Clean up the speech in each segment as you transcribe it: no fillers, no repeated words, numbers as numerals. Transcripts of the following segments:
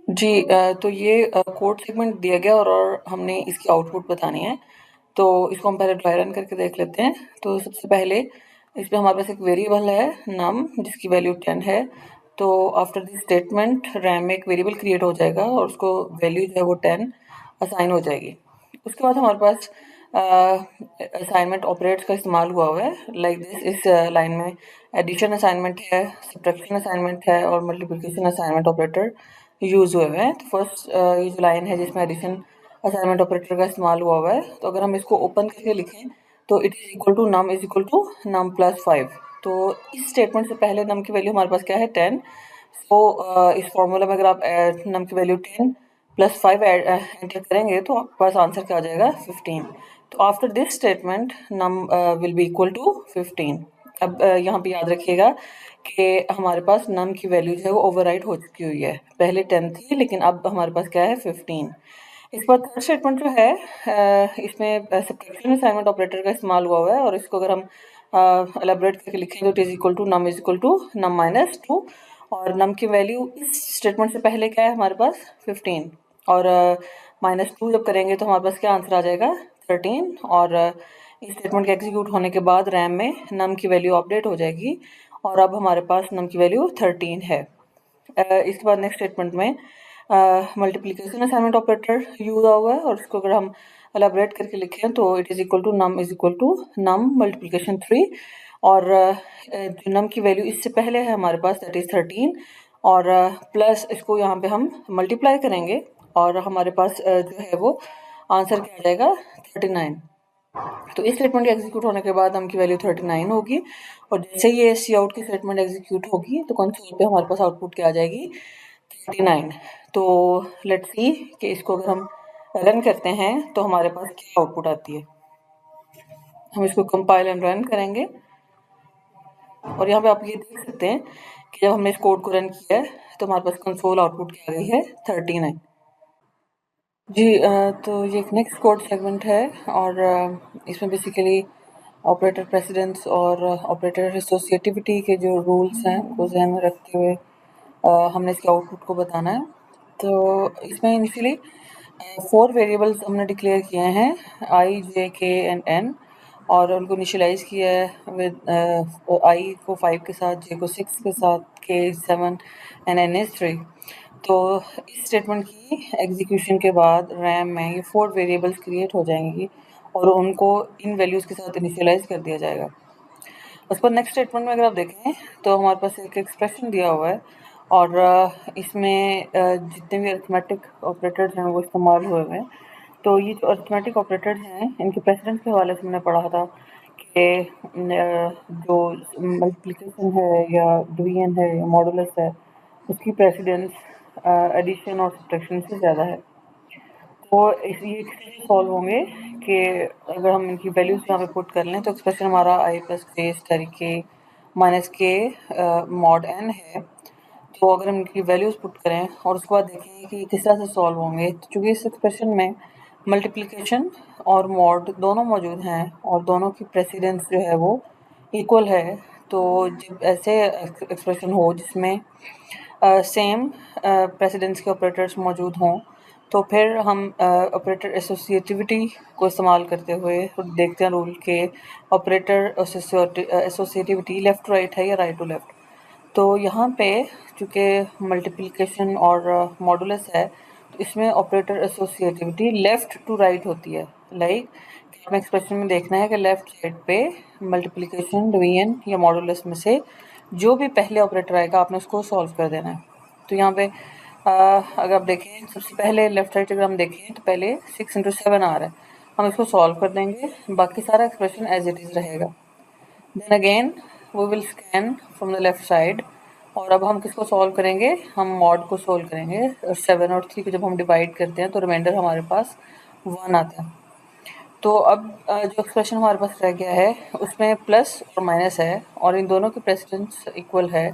जी तो ये code segment दिया गया और हमने इसकी आउटपुट बतानी है। तो इसको हम पहले ट्राई रन करके देख लेते हैं। तो सबसे पहले इसमें हमारे पास एक वेरिएबल है नम जिसकी वैल्यू 10 है। तो आफ्टर दिस स्टेटमेंट रैम में एक वेरिएबल क्रिएट हो जाएगा और उसको वैल्यू जो है वो 10 असाइन हो जाएगी। उसके बाद हमारे पास असाइनमेंट ऑपरेटर्स का इस्तेमाल हुआ हुआ है। लाइक दिस इस लाइन में एडिशन असाइनमेंट है, सब्ट्रैक्शन असाइनमेंट है और मल्टीप्लिकेशन असाइनमेंट ऑपरेटर यूज हुए हुए हैं। तो फर्स्ट ये जो लाइन है जिसमें एडिशन असाइनमेंट ऑपरेटर का इस्तेमाल हुआ हुआ है, तो अगर हम इसको ओपन करके लिखें तो it is equal to num is equal to num plus 5। तो इस स्टेटमेंट से पहले नम की वैल्यू हमारे पास क्या है 10। तो इस फॉर्मूला में अगर आप नम की वैल्यू 10 प्लस 5 एंटर करेंगे तो आपके पास आंसर क्या आ जाएगा 15। तो after this statement num will be equal to 15। अब यहाँ पे याद रखिएगा कि हमारे पास नम की वैल्यू जो है वो ओवरराइट हो चुकी हुई है। पहले 10 थी लेकिन अब हमारे पास क्या है 15। इस बार थर्ड स्टेटमेंट जो है इसमें सब्ट्रैक्शन असाइनमेंट ऑपरेटर का इस्तेमाल हुआ हुआ है और इसको अगर हम एलेबरेट करके लिखें तो it is equal to num is equal to num minus 2। और नम की वैल्यू इस स्टेटमेंट से पहले क्या है हमारे पास 15 और -2 जब करेंगे तो हमारे पास क्या आंसर आ जाएगा 13। और इस स्टेटमेंट के एग्जीक्यूट होने के बाद रैम में नम की वैल्यू अपडेट हो जाएगी और अब हमारे पास नम की वैल्यू 13 है। इसके बाद नेक्स्ट स्टेटमेंट में मल्टीप्लिकेशन असाइनमेंट ऑपरेटर यूज हुआ है और इसको अगर हम एलाबरेट करके लिखें तो it is equal to num multiplication 3। और जो नम की वैल्यू इससे पहले है हमारे पास दैट इज 13 और प्लस इसको यहाँ पे हम मल्टीप्लाई करेंगे और हमारे पास जो है वो आंसर क्या आ जाएगा 39। तो इस स्टेटमेंट के एग्जीक्यूट होने के बाद नम की वैल्यू 39 होगी और जैसे ही ये सी आउट की स्टेटमेंट एग्जीक्यूट होगी तो कंसोल पे हमारे पास आउटपुट क्या आ जाएगी 39। तो लेट्स सी कि इसको अगर हम रन करते हैं तो हमारे पास क्या आउटपुट आती है। हम इसको कंपाइल एंड रन करेंगे और यहाँ पे आप ये देख सकते हैं कि जब हमने इस कोड को रन किया है तो हमारे पास कंसोल आउटपुट क्या आ गई है 39। जी तो ये एक नेक्स्ट कोड सेगमेंट है और इसमें बेसिकली ऑपरेटर प्रेसिडेंस और ऑपरेटर एसोसिएटिविटी के जो रूल्स हैं उनको ध्यान में रखते हुए हमने इसके आउटपुट को बताना है। तो इसमें इनिशियली 4 वेरिएबल्स हमने डिक्लेयर किए हैं आई जे के एंड एन और उनको इनिशियलाइज किया है विद आई को 5 के साथ, जे को 6 के साथ, के 7 एंड एन इज 3। तो इस स्टेटमेंट की एग्जीक्यूशन के बाद रैम में ये 4 वेरिएबल्स क्रिएट हो जाएंगी और उनको इन वैल्यूज़ के साथ इनिशियलाइज कर दिया जाएगा। उसके बाद नेक्स्ट स्टेटमेंट में अगर आप देखें तो हमारे पास एक एक्सप्रेशन दिया हुआ है और इसमें जितने भी अरिथमेटिक ऑपरेटर्स हैं वो इस्तेमाल हुए हुए हैं। तो ये जो अरिथमेटिक ऑपरेटर्स हैं इनके प्रेसिडेंस के हवाले से मैंने पढ़ा था कि जो मल्टीप्लिकेशन है या डिवीजन है या मॉडुलस है उसकी प्रेसिडेंस एडिशन और सब्ट्रैक्शन से ज़्यादा है। तो ये कैसे सॉल्व होंगे कि अगर हम इनकी वैल्यूज यहाँ पे पुट कर लें तो एक्सप्रेशन हमारा आई प्लस के स्टार के माइनस के मॉड एन है। तो अगर हम इनकी वैल्यूज पुट करें और उसके बाद देखें कि किस तरह से सॉल्व होंगे, तो चूँकि इस एक्सप्रेशन में मल्टीप्लिकेशन और मॉड दोनों मौजूद हैं और दोनों की प्रेसिडेंस जो है वो इक्वल है। तो जब ऐसे एक्सप्रेशन हो जिसमें सेम प्रेसिडेंस के ऑपरेटर्स मौजूद हों तो फिर हम ऑपरेटर एसोसिएटिविटी को इस्तेमाल करते हुए देखते हैं रूल के operator associativity left to right है या राइट टू लेफ़्ट। तो यहाँ पे चूँकि मल्टीप्लिकेशन और मॉडुलस है तो इसमें operator associativity left to right होती है। लाइक हमें एक्सप्रेशन में देखना है कि लेफ़्ट साइड पे मल्टीप्लिकेशन डिवीजन या मॉडुलस में से जो भी पहले ऑपरेटर आएगा आपने उसको सॉल्व कर देना है। तो यहाँ पे अगर आप देखें सबसे पहले लेफ्ट साइड अगर हम देखें तो पहले 6 इंटू 7 आ रहा है, हम इसको सॉल्व कर देंगे, बाकी सारा एक्सप्रेशन एज इट इज़ रहेगा। Then again we will scan from the left side और अब हम किसको सॉल्व करेंगे, हम मॉड को सॉल्व करेंगे। 7 और 3 को जब हम डिवाइड करते हैं तो रिमाइंडर हमारे पास 1 आता है। तो अब जो एक्सप्रेशन हमारे पास रह गया है उसमें प्लस और माइनस है और इन दोनों की प्रेसिडेंस इक्वल है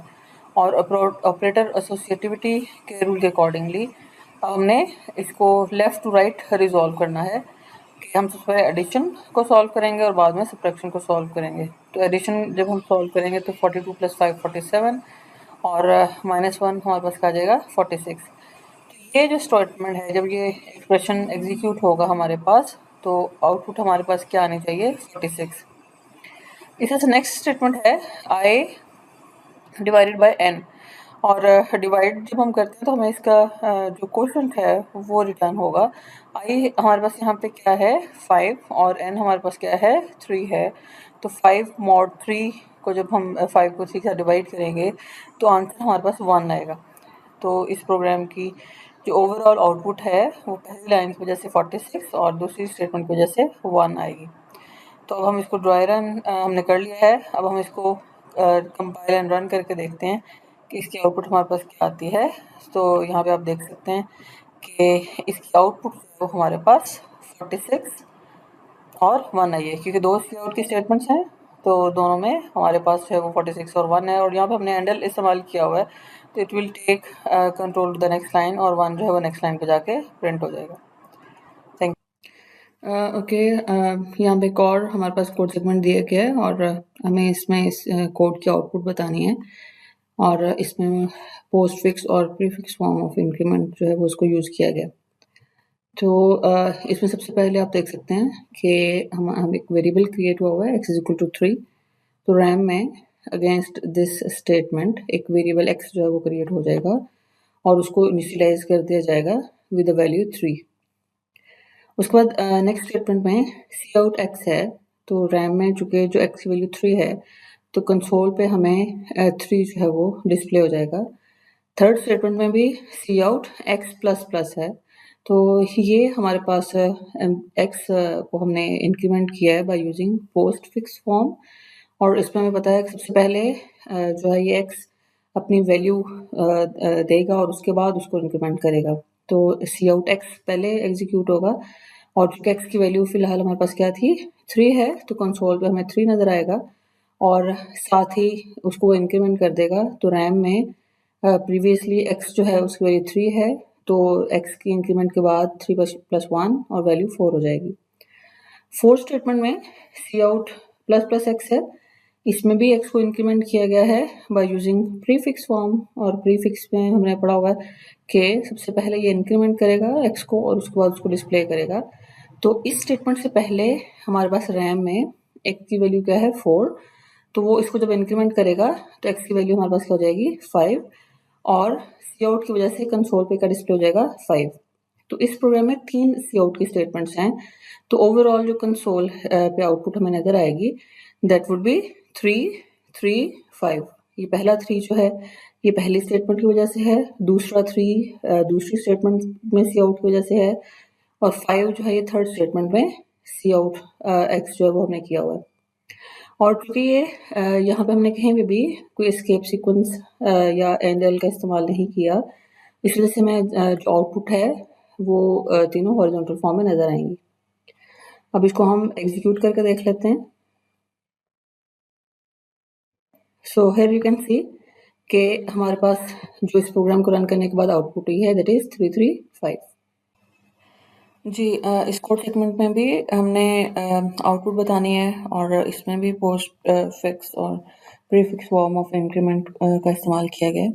और ऑपरेटर एसोसिएटिविटी के रूल के अकॉर्डिंगली हमने इसको लेफ़्ट टू राइट रिजॉल्व करना है कि हम सबसे पहले एडिशन को सॉल्व करेंगे और बाद में सब्ट्रैक्शन को सॉल्व करेंगे। तो एडिशन जब हम सॉल्व करेंगे तो 42 + 5 47 और -1 हमारे पास क्या आ जाएगा 46। ये जो स्टेटमेंट है, जब ये एक्सप्रेशन एग्जीक्यूट होगा हमारे पास, तो आउटपुट हमारे पास क्या आनी चाहिए? 46। इसी से नेक्स्ट स्टेटमेंट है आई डिवाइडेड बाय एन, और डिवाइड जब हम करते हैं तो हमें इसका जो क्वोशंट है वो रिटर्न होगा। आई हमारे पास यहाँ पे क्या है? 5, और एन हमारे पास क्या है? 3 है। तो 5 मॉड 3 को जब हम 5 को 3 से डिवाइड करेंगे तो आंसर हमारे पास 1 आएगा। तो इस प्रोग्राम की जो ओवरऑल आउटपुट है वो पहली लाइन की वजह से 46 और दूसरी स्टेटमेंट की वजह से 1 आएगी। तो अब हम इसको ड्राई रन हमने कर लिया है। अब हम इसको कंपाइल एंड रन करके देखते हैं कि इसकी आउटपुट हमारे पास क्या आती है। तो यहाँ पे आप देख सकते हैं कि इसकी आउटपुट वो हमारे पास 46 और 1 आई है, क्योंकि दो सी आउट की स्टेटमेंट्स हैं तो दोनों में हमारे पास है वो 46 और 1 है, और यहाँ पे हमने हैंडल इस्तेमाल किया हुआ है तो it will take control to the next line, और 1 जो है वो नेक्स्ट लाइन पे जाके प्रिंट हो जाएगा। Thank okay. यहाँ पे एक और हमारे पास कोड सेगमेंट दिया गया है, और हमें इसमें इस कोड की आउटपुट बतानी है, और इसमें पोस्ट फिक्स और प्रीफिक्स फॉर्म ऑफ इंक्रीमेंट जो है वो उसको यूज़ किया गया। तो इसमें सबसे पहले आप देख सकते हैं कि हम एक वेरिएबल क्रिएट हुआ है x इज इक्वल टू 3। तो रैम में अगेंस्ट दिस स्टेटमेंट एक वेरिएबल x जो है वो क्रिएट हो जाएगा, और उसको इनिशियलाइज कर दिया जाएगा विद द वैल्यू 3। उसके बाद नेक्स्ट स्टेटमेंट में सी आउट एक्स है, तो रैम में चूंकि जो एक्स की वैल्यू 3 है तो कंसोल पे हमें 3 जो है वो डिस्प्ले हो जाएगा। थर्ड स्टेटमेंट में भी सी आउट एक्स प्लस प्लस है, तो ये हमारे पास एक्स को हमने इंक्रीमेंट किया है by using post fix form, और इसमें हमें पता है कि सबसे पहले जो है ये एक्स अपनी वैल्यू देगा और उसके बाद उसको इंक्रीमेंट करेगा। तो सी आउट एक्स पहले एग्जीक्यूट होगा, और चूंकि एक्स की वैल्यू फिलहाल हमारे पास क्या थी? 3 है, तो कंसोल पे हमें 3 नज़र आएगा, और साथ ही उसको इंक्रीमेंट कर देगा। तो रैम में प्रीवियसली एक्स जो है उसकी वैल्यू 3 है, तो एक्स की इंक्रीमेंट के बाद 3 प्लस 1 और वैल्यू 4 हो जाएगी। फोर्थ स्टेटमेंट में सी आउट प्लस प्लस एक्स है, इसमें भी एक्स को इंक्रीमेंट किया गया है बाय यूजिंग प्रीफिक्स फॉर्म, और प्रीफिक्स में हमने पढ़ा हुआ है कि सबसे पहले ये इंक्रीमेंट करेगा एक्स को और उसके बाद उसको डिस्प्ले करेगा। तो इस स्टेटमेंट से पहले हमारे पास रैम में एक्स की वैल्यू क्या है? 4। तो वो इसको जब इंक्रीमेंट करेगा तो एक्स की वैल्यू हमारे पास क्या हो जाएगी? 5, और सी आउट की वजह से कंसोल पे का डिस्प्ले हो जाएगा 5। तो इस प्रोग्राम में 3 सी आउट की स्टेटमेंट्स हैं, तो ओवरऑल जो कंसोल पे आउटपुट हमें नजर आएगी दैट वुड बी 3 3 5। ये पहला 3 जो है ये पहली स्टेटमेंट की वजह से है, दूसरा 3 दूसरी स्टेटमेंट में सी आउट की वजह से है, और 5 जो है ये थर्ड स्टेटमेंट में सी आउट एक्स जो है वो हमने किया हुआ है। और क्योंकि ये यहाँ पे हमने कहीं भी कोई एस्केप सीक्वेंस या एंडल का इस्तेमाल नहीं किया, इस वजह से हमें जो आउटपुट है वो तीनों हॉरिजॉन्टल फॉर्म में नजर आएंगी। अब इसको हम एग्जीक्यूट करके देख लेते हैं। So here you can see कि हमारे पास जो इस प्रोग्राम को रन करने के बाद आउटपुट ही है दैट इज 335। जी, इस कोड सेगमेंट में भी हमने आउटपुट बतानी है, और इसमें भी पोस्ट फिक्स और प्रीफिक्स फॉर्म ऑफ इंक्रीमेंट का इस्तेमाल किया गया है।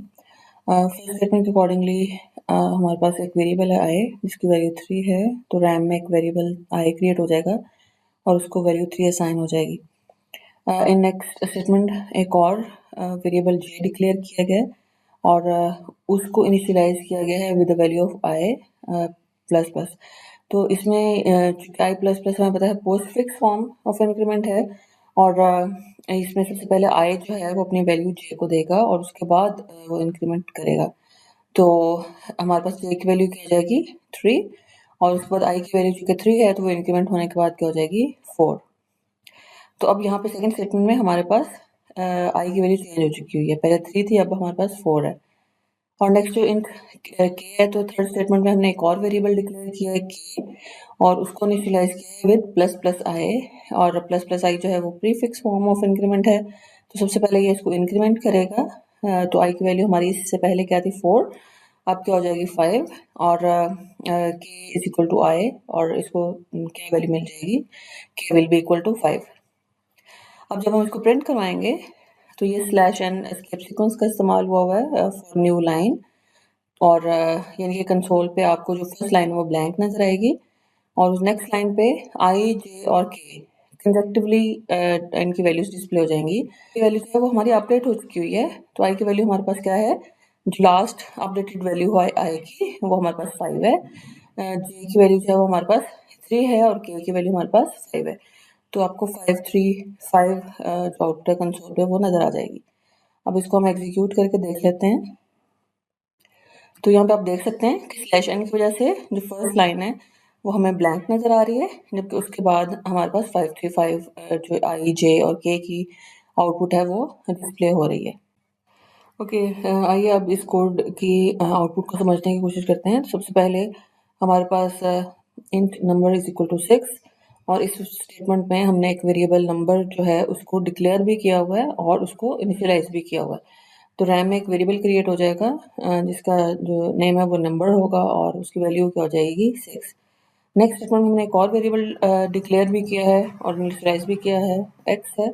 फर्स्ट स्टेटमेंट के अकॉर्डिंगली हमारे पास एक वेरिएबल है आई जिसकी वैल्यू 3 है, तो रैम में एक वेरिएबल आई क्रिएट हो जाएगा और उसको वैल्यू 3 असाइन हो जाएगी। इन नेक्स्ट स्टेटमेंट एक और वेरिएबल जे डिक्लेयर किया गया है, और उसको इनिशियलाइज किया गया है with the value of I plus plus. तो इसमें आई प्लस प्लस हमें पता है post fix form of increment है, और इसमें सबसे पहले आई जो है वो अपनी वैल्यू जे को देगा और उसके बाद वो इंक्रीमेंट करेगा। तो हमारे पास जे की वैल्यू क्या हो जाएगी? 3, और उसके बाद आई की वैल्यू चूंकि 3 है तो वो इंक्रीमेंट होने के बाद क्या हो जाएगी? 4। तो अब यहाँ पे सेकंड स्टेटमेंट में हमारे पास आई की वैल्यू चेंज हो चुकी हुई है, पहले 3 थी, अब हमारे पास 4 है। और नेक्स्ट जो इंट के है, तो थर्ड स्टेटमेंट में हमने एक और वेरिएबल डिक्लेयर किया है के, और उसको इनिशियलाइज किया है विद प्लस प्लस आई, और प्लस प्लस आई जो है वो प्रीफिक्स फॉर्म ऑफ इंक्रीमेंट है। तो सबसे पहले ये इसको इंक्रीमेंट करेगा, तो आई की वैल्यू हमारी इससे पहले क्या थी? 4, अब क्या हो जाएगी? 5, और के इज इक्वल टू आई, और इसको क्या वैल्यू मिल जाएगी? के विल बी इक्वल टू 5। अब जब हम इसको प्रिंट करवाएंगे तो ये स्लैश एन एस्केप सीक्वेंस का इस्तेमाल हुआ है फॉर न्यू लाइन। और यानी कि कंसोल पे आपको जो फर्स्ट लाइन है वो ब्लैंक नज़र आएगी और उस नेक्स्ट लाइन पे आई, जे और के कंसेक्टिवली इनकी वैल्यूज़ डिस्प्ले हो जाएंगी। ये वैल्यू जो है वो हमारी अपडेट हो चुकी हुई है, तो आई की वैल्यू हमारे पास क्या है, जो लास्ट अपडेटेड वैल्यू है आई की वो हमारे पास 5 है। जे की वैल्यू जो है वो हमारे पास 3 है और के की वैल्यू हमारे पास 5 है। तो आपको 5 3 5 जो आउटपुट है कंसोल पे वो नज़र आ जाएगी। अब इसको हम एग्जीक्यूट करके देख लेते हैं। तो यहाँ पे आप देख सकते हैं कि स्लैश एन की वजह से जो फर्स्ट लाइन है वो हमें ब्लैंक नज़र आ रही है, जबकि उसके बाद हमारे पास 535 जो आई, जे और के की आउटपुट है वो डिस्प्ले हो रही है। ओके, आइए अब इस कोड की आउटपुट को समझने की कोशिश करते हैं। सबसे पहले हमारे पास int number is equal to 6 और इस स्टेटमेंट में हमने एक वेरिएबल नंबर जो है उसको डिक्लेयर भी किया हुआ है और उसको इनिशियलाइज भी किया हुआ है। तो रैम में एक वेरिएबल क्रिएट हो जाएगा जिसका जो नेम है वो नंबर होगा और उसकी वैल्यू क्या हो जाएगी 6। नेक्स्ट स्टेटमेंट में हमने एक और वेरिएबल डिक्लेयर भी किया है और इनिशियलाइज भी किया है, एक्स है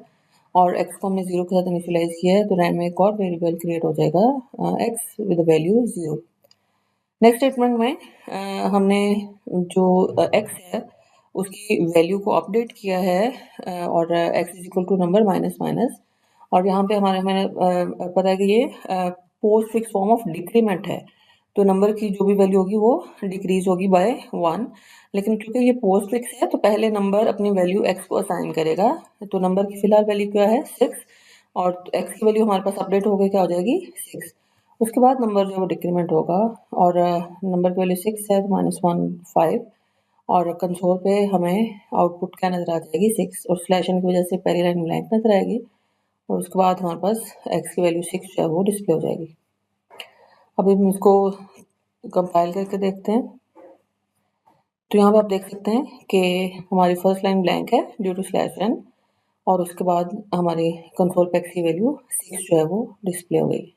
और एक्स को हमने 0 के साथ इनिशियलाइज किया है, तो रैम में एक और वेरिएबल क्रिएट हो जाएगा x with value 0। Next statement में हमने जो एक्स है उसकी वैल्यू को अपडेट किया है और x is equal to number minus minus, और यहाँ पे हमें पता है कि ये post fix form of decrement है, तो नंबर की जो भी वैल्यू होगी वो डिक्रीज होगी बाय 1। लेकिन क्योंकि ये पोस्ट फिक्स है तो पहले नंबर अपनी वैल्यू एक्स को असाइन करेगा, तो नंबर की फिलहाल वैल्यू क्या है 6 और एक्स की वैल्यू हमारे पास अपडेट हो गई, क्या हो जाएगी 6। उसके बाद नंबर जो है वो डिक्रीमेंट होगा और नंबर की वैल्यू 6 है तो -1 5 और कंसोल पे हमें आउटपुट क्या नज़र आ जाएगी 6 और स्लैश एन की वजह से पहली लाइन ब्लैंक नज़र आएगी और उसके बाद हमारे पास एक्स की वैल्यू 6 जो है वो डिस्प्ले हो जाएगी। अभी हम इसको कंपाइल करके देखते हैं। तो यहाँ पे आप देख सकते हैं कि हमारी फर्स्ट लाइन ब्लैंक है ड्यू टू स्लैश एन और उसके बाद हमारी कंसोल पे एक्स की वैल्यू 6 जो है वो डिस्प्ले हो गई।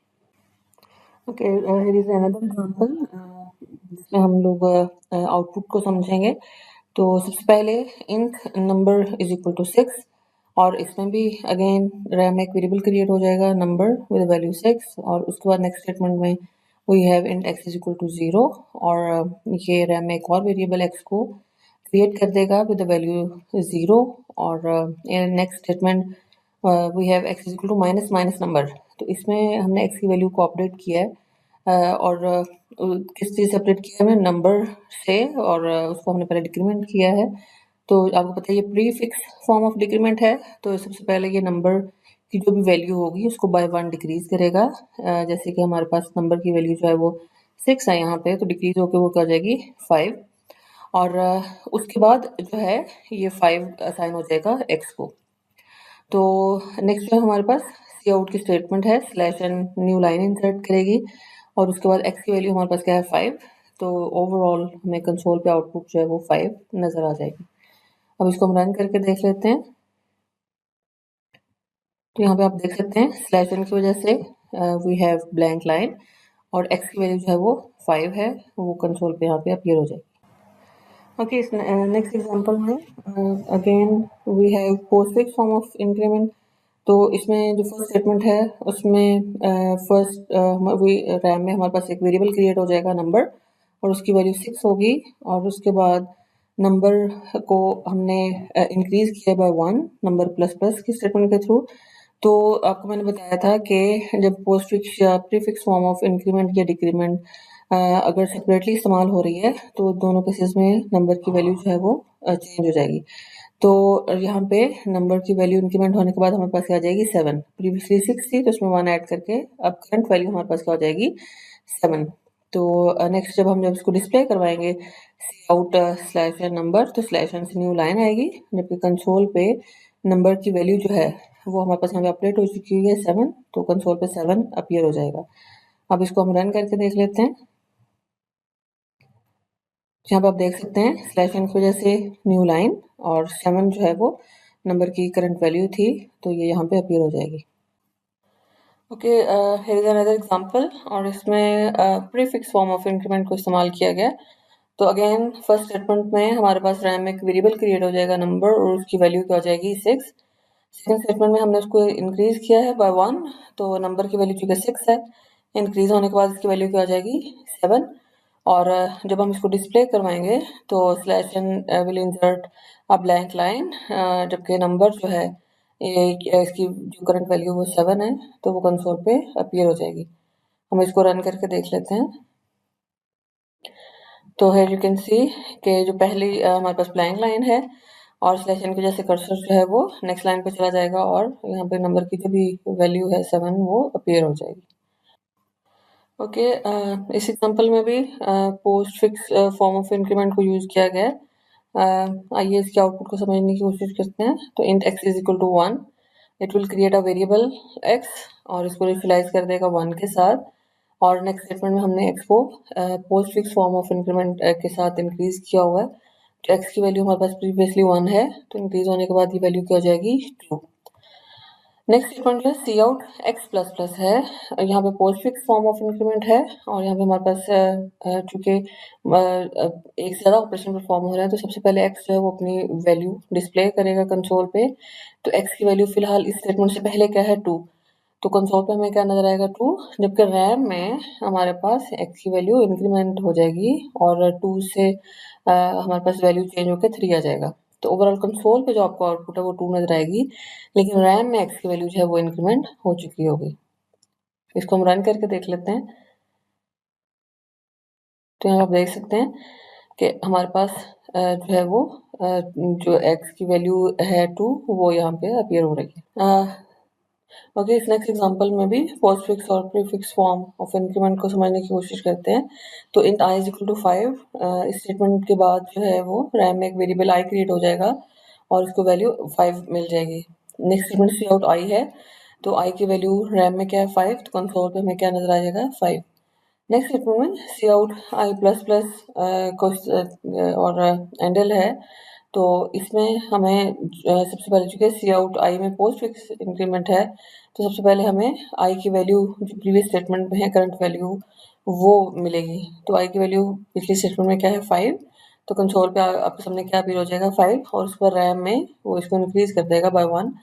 Okay, here is another example जिसमें हम लोग आउटपुट को समझेंगे। तो सबसे पहले int number is equal to 6 और इसमें भी अगेन रैम एक वेरिएबल क्रिएट हो जाएगा नंबर विद वैल्यू 6 और उसके बाद नेक्स्ट स्टेटमेंट में we have int x is equal to 0 और ये रैम में एक और वेरिएबल एक्स को क्रिएट कर देगा विद द वैल्यू 0 और next statement we have x is equal to minus minus number, तो इसमें हमने एक्स की वैल्यू को अपडेट किया है और किस चीज़ से अपडेट किया है हमने नंबर से और उसको हमने पहले डिक्रीमेंट किया है। तो आपको पता है ये pre fix form of decrement है, तो सबसे पहले ये नंबर की जो भी वैल्यू होगी उसको बाय 1 डिक्रीज करेगा। जैसे कि हमारे पास नंबर की वैल्यू जो है वो 6 है यहाँ पे, तो डिक्रीज होकर वो क्या हो जाएगी 5 और उसके बाद जो है ये 5 असाइन हो जाएगा एक्स को। तो नेक्स्ट जो है हमारे पास सी आउट की स्टेटमेंट है, slash n new line insert करेगी और उसके बाद एक्स की वैल्यू हमारे पास क्या है 5, तो ओवरऑल हमें कंसोल पे आउटपुट जो है वो 5 नज़र आ जाएगी। अब इसको हम रन करके देख लेते हैं। तो यहाँ पे आप देख सकते हैं स्लैश एन की वजह से वी हैव ब्लैंक लाइन और एक्स की वैल्यू जो है वो 5 है, वो कंसोल पे यहाँ पे अपीयर हो जाएगी। ओके, नेक्स्ट एग्जांपल में again we have postfix form of increment. तो इसमें जो फर्स्ट स्टेटमेंट है उसमें फर्स्ट रैम में हमारे पास एक वेरिएबल क्रिएट हो जाएगा नंबर और उसकी वैल्यू 6 होगी और उसके बाद नंबर को हमने इंक्रीज किया बाय 1 नंबर प्लस प्लस की स्टेटमेंट के थ्रू। तो आपको मैंने बताया था कि जब पोस्ट फिक्स या प्रीफिक्स फॉर्म ऑफ इंक्रीमेंट या डिक्रीमेंट अगर सेपरेटली इस्तेमाल हो रही है तो दोनों केसेस में नंबर की वैल्यू जो है वो चेंज हो जाएगी। तो यहाँ पे नंबर की वैल्यू इंक्रीमेंट होने के बाद हमारे पास क्या आ जाएगी 7, प्रीवियसली 6 थी तो उसमें 1 ऐड करके अब करंट वैल्यू हमारे पास क्या हो जाएगी 7। तो नेक्स्ट जब इसको डिस्प्ले करवाएंगे सी आउट स्लैश एन नंबर, तो स्लैश एन से न्यू लाइन आएगी, जबकि कंसोल पे नंबर की वैल्यू जो है वो हमारे पास यहाँ पे अपडेट हो चुकी है 7, तो कंसोल पे 7 अपीयर हो जाएगा। अब इसको हम रन करके देख लेते हैं। यहाँ पे आप देख सकते हैं स्लैश एन की वजह से न्यू लाइन और 7 जो है वो नंबर की करंट वैल्यू थी, तो ये यहाँ पे अपीयर हो जाएगी। Okay, here is another example और इसमें प्रीफिक्स फॉर्म ऑफ इंक्रीमेंट को इस्तेमाल किया गया। तो अगेन फर्स्ट स्टेटमेंट में हमारे पास रैम में एक वेरिएबल क्रिएट हो जाएगा नंबर और उसकी वैल्यू क्या हो जाएगी 6। सेकंड स्टेटमेंट में हमने उसको इंक्रीज किया है बाय 1, तो नंबर की वैल्यू चूंकि 6 है इंक्रीज होने के बाद इसकी वैल्यू क्या आ जाएगी 7। और जब हम इसको डिस्प्ले करवाएंगे तो slash n will insert a blank line, जबकि नंबर जो है इसकी जो करंट वैल्यू वो 7 है, तो वो कंसोल पे अपीयर हो जाएगी। हम इसको रन करके देख लेते हैं। तो है यू कैन सी कि जो पहली हमारे पास ब्लैंक लाइन है और स्लैश एन की वजह से कर्सर जो है वो नेक्स्ट लाइन पे चला जाएगा और यहाँ पे नंबर की जो भी वैल्यू है 7 वो अपीयर हो जाएगी। ओके, इस एग्जांपल में भी post fix form of increment को यूज किया गया है। आइए इसके आउटपुट को समझने की कोशिश करते हैं। तो int x is equal to 1, it will create a variable x और इसको इनिशियलाइज कर देगा 1 के साथ। और नेक्स्ट स्टेटमेंट में हमने x को post fix form of increment के साथ इंक्रीज किया हुआ है। तो x की वैल्यू हमारे पास प्रीवियसली 1 है, तो इंक्रीज होने के बाद ये वैल्यू क्या हो जाएगी 2। नेक्स्ट स्टेटमेंट जो है सी आउट एक्स प्लस प्लस है। यहाँ पे post fix form of increment है और यहाँ पे हमारे पास चूंकि एक से ज़्यादा ऑपरेशन परफॉर्म हो रहे हैं, तो सबसे पहले एक्स जो है वो अपनी वैल्यू डिस्प्ले करेगा कंसोल पे। तो एक्स की वैल्यू फिलहाल इस स्टेटमेंट से पहले क्या है 2, तो कंसोल पे हमें क्या नजर आएगा 2, जबकि रैम में हमारे पास एक्स की वैल्यू इंक्रीमेंट हो जाएगी और 2 से हमारे पास वैल्यू चेंज होकर 3 आ जाएगा। तो ओवरऑल कंसोल पे जो आपको आउटपुट है वो 2 नजर आएगी, लेकिन रैम में एक्स की वैल्यू जो है वो इंक्रीमेंट हो चुकी होगी। इसको हम रन करके देख लेते हैं। तो यहाँ आप देख सकते हैं कि हमारे पास जो है वो जो एक्स की वैल्यू है 2 वो यहाँ पे अपीयर हो रही है। ओके, इस नेक्स्ट एग्जांपल में भी पोस्ट फिक्स और प्रीफिक्स फॉर्म ऑफ इंक्रीमेंट को समझने की कोशिश करते हैं। तो int i is equal to 5, इस स्टेटमेंट के बाद जो है वो रैम में एक वेरिएबल आई क्रिएट हो जाएगा और उसको वैल्यू 5 मिल जाएगी। Next statement cout i है, तो आई की वैल्यू रैम में क्या है 5, तो कंसोल पे हमें क्या नजर आ जाएगा 5। नेक्स्ट स्टेटमेंट में सी आउट आई प्लस प्लस और एंडल है। तो इसमें हमें सबसे पहले चूंकि सी आउट आई में पोस्ट फिक्स इंक्रीमेंट है, तो सबसे पहले हमें आई की वैल्यू जो प्रीवियस स्टेटमेंट में है करंट वैल्यू वो मिलेगी। तो आई की वैल्यू पिछली स्टेटमेंट में क्या है 5, तो कंसोल पे आपके सामने क्या अपीयर हो जाएगा 5 और उस पर रैम में वो इसको इंक्रीज कर देगा बाय 1,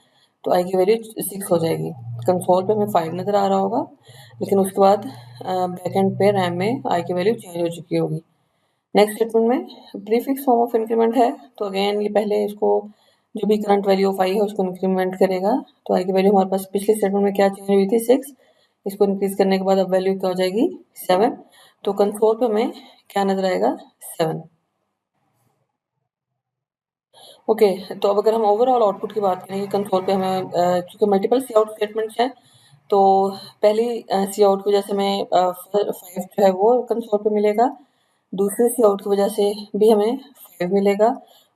तो आई की वैल्यू 6 हो जाएगी। कंसोल पे हमें 5 नजर आ रहा होगा, लेकिन उसके बाद बैकएंड पे रैम में आई की वैल्यू चेंज हो चुकी होगी। नेक्स्ट स्टेटमेंट में प्रीफिक्स फॉर्म ऑफ इंक्रीमेंट है, तो अगेन ये पहले इसको जो भी करंट वैल्यू ऑफ आई है उसको इंक्रीमेंट करेगा। तो आई की वैल्यू हमारे पास पिछले स्टेटमेंट में क्या चेंज हुई थी 6, इसको इंक्रीज करने के बाद अब वैल्यू क्या हो जाएगी 7। तो कंसोल पे हमें क्या नजर आएगा 7। ओके, तो अब अगर हम ओवरऑल आउटपुट की बात करें कंसोल पे हमें क्योंकि मल्टीपल सी आउट स्टेटमेंट्स हैं, तो पहली सी आउट की वजह से हमें 5 जो है वो कंसोल पे मिलेगा, दूसरे सी आउट की वजह से भी हमें 5 मिलेगा,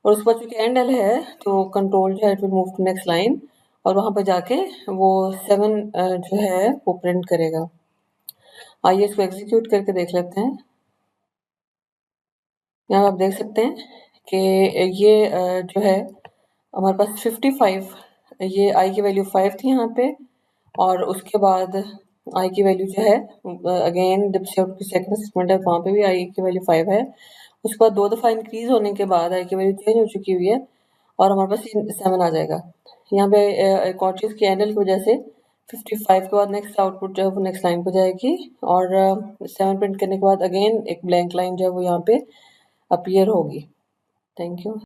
और उसके बाद चूंकि एंड एल है तो कंट्रोल जो है it will move to next line और वहां पर जाके वो 7 जो है वो प्रिंट करेगा। आइए इसको एग्जीक्यूट करके देख लेते हैं। यहाँ आप देख सकते हैं कि ये जो है हमारे पास 55, ये आई की वैल्यू 5 थी यहाँ पे, और उसके बाद आई की वैल्यू जो है अगेन जब सेकंड स्टेटमेंट है वहाँ पे भी आई की वैल्यू 5 है। उसके बाद 2 दफ़ा इंक्रीज होने के बाद आई की वैल्यू चेंज हो चुकी हुई है और हमारे पास 7 आ जाएगा। यहाँ पे एक और चीज़ की एंडल की वजह से 55 के बाद नेक्स्ट आउटपुट जो है वो नेक्स्ट लाइन पे जाएगी और 7 प्रिंट करने के बाद अगेन एक ब्लैंक लाइन जो है वो यहाँ पे अपीयर होगी। Thank you.